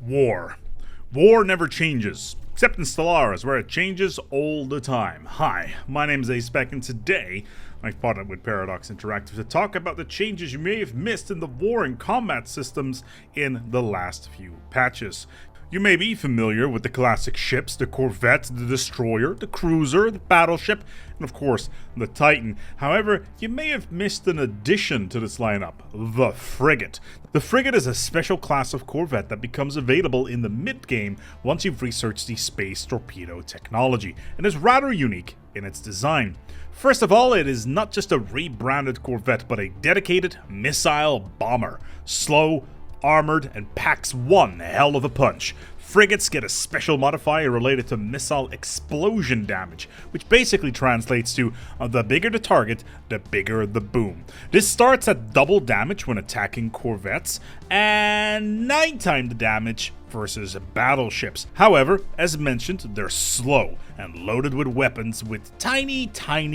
War. War never changes, except in Stellaris, where it changes all the time. Hi, my name is Aspec, and today I've partnered with Paradox Interactive to talk about the changes you may have missed in the war and combat systems in the last few patches. You may be familiar with the classic ships, the Corvette, the Destroyer, the Cruiser, the Battleship, and of course, the Titan. However, you may have missed an addition to this lineup, the Frigate. The Frigate is a special class of Corvette that becomes available in the mid-game once you've researched the space torpedo technology, and is rather unique in its design. First of all, it is not just a rebranded Corvette, but a dedicated missile bomber. Slow, armored, and packs one hell of a punch. Frigates get a special modifier related to missile explosion damage, which basically translates to the bigger the target, the bigger the boom. This starts at double damage when attacking corvettes, and 9 times the damage versus battleships. However, as mentioned, they're slow and loaded with weapons with tiny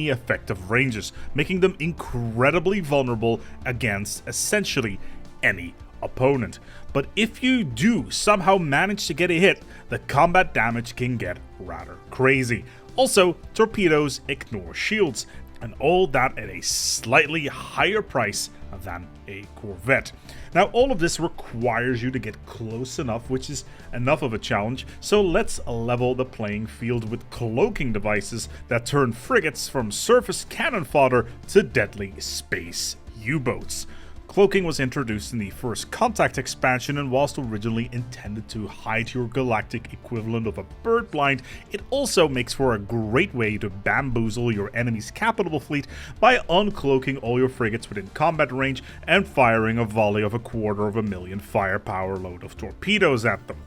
effective ranges, making them incredibly vulnerable against essentially any opponent. But if you do somehow manage to get a hit, the combat damage can get rather crazy. Also, torpedoes ignore shields, and all that at a slightly higher price than a Corvette. Now, all of this requires you to get close enough, which is enough of a challenge, so let's level the playing field with cloaking devices that turn frigates from surface cannon fodder to deadly space U-boats. Cloaking was introduced in the first Contact expansion, and whilst originally intended to hide your galactic equivalent of a bird blind, it also makes for a great way to bamboozle your enemy's capital fleet by uncloaking all your frigates within combat range and firing a volley of 250,000 firepower load of torpedoes at them.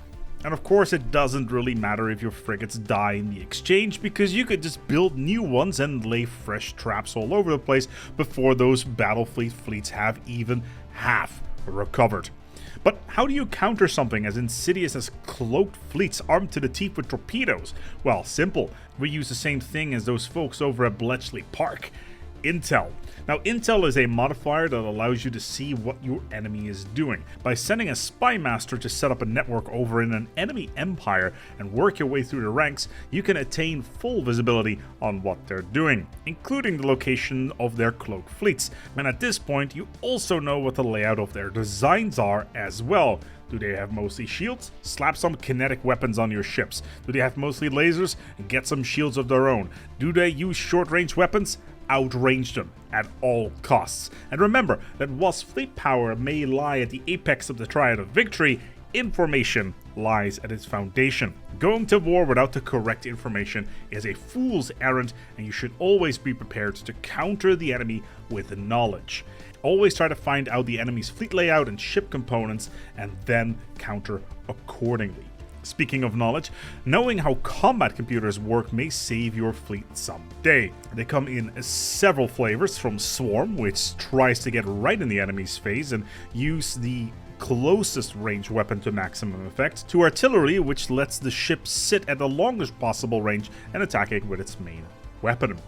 And of course, it doesn't really matter if your frigates die in the exchange, because you could just build new ones and lay fresh traps all over the place before those battle fleets have even half recovered. But how do you counter something as insidious as cloaked fleets armed to the teeth with torpedoes? Well, simple. We use the same thing as those folks over at Bletchley Park. Intel. Now, Intel is a modifier that allows you to see what your enemy is doing. By sending a spy master to set up a network over in an enemy empire and work your way through the ranks, you can attain full visibility on what they're doing, including the location of their cloaked fleets. And at this point, you also know what the layout of their designs are as well. Do they have mostly shields? Slap some kinetic weapons on your ships. Do they have mostly lasers? Get some shields of their own. Do they use short-range weapons? Outrange them at all costs. And remember that whilst fleet power may lie at the apex of the triad of victory, information lies at its foundation. Going to war without the correct information is a fool's errand, and you should always be prepared to counter the enemy with knowledge. Always try to find out the enemy's fleet layout and ship components, and then counter accordingly. Speaking of knowledge, knowing how combat computers work may save your fleet someday. They come in several flavors, from Swarm, which tries to get right in the enemy's face and use the closest range weapon to maximum effect, to Artillery, which lets the ship sit at the longest possible range and attack it with its main weapon.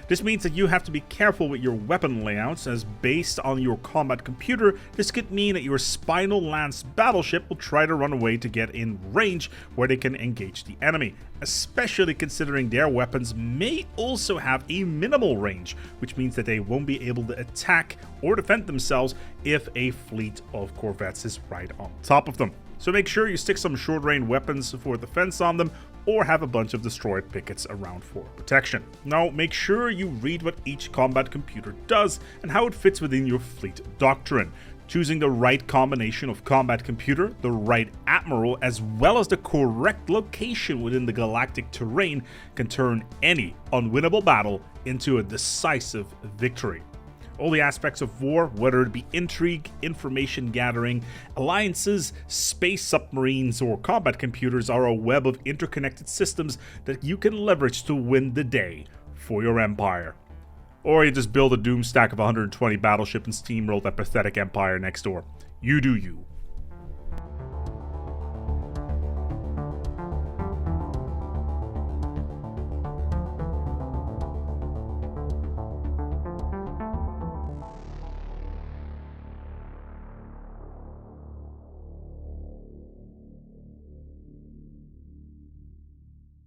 This means that you have to be careful with your weapon layouts, as based on your combat computer, this could mean that your Spinal Lance battleship will try to run away to get in range where they can engage the enemy, especially considering their weapons may also have a minimal range, which means that they won't be able to attack or defend themselves if a fleet of corvettes is right on top of them. So make sure you stick some short-range weapons for defense on them, or have a bunch of destroyed pickets around for protection. Now, make sure you read what each combat computer does and how it fits within your fleet doctrine. Choosing the right combination of combat computer, the right admiral, as well as the correct location within the galactic terrain can turn any unwinnable battle into a decisive victory. All the aspects of war, whether it be intrigue, information gathering, alliances, space submarines, or combat computers, are a web of interconnected systems that you can leverage to win the day for your empire. Or you just build a doom stack of 120 battleship and steamroll that pathetic empire next door. You do you.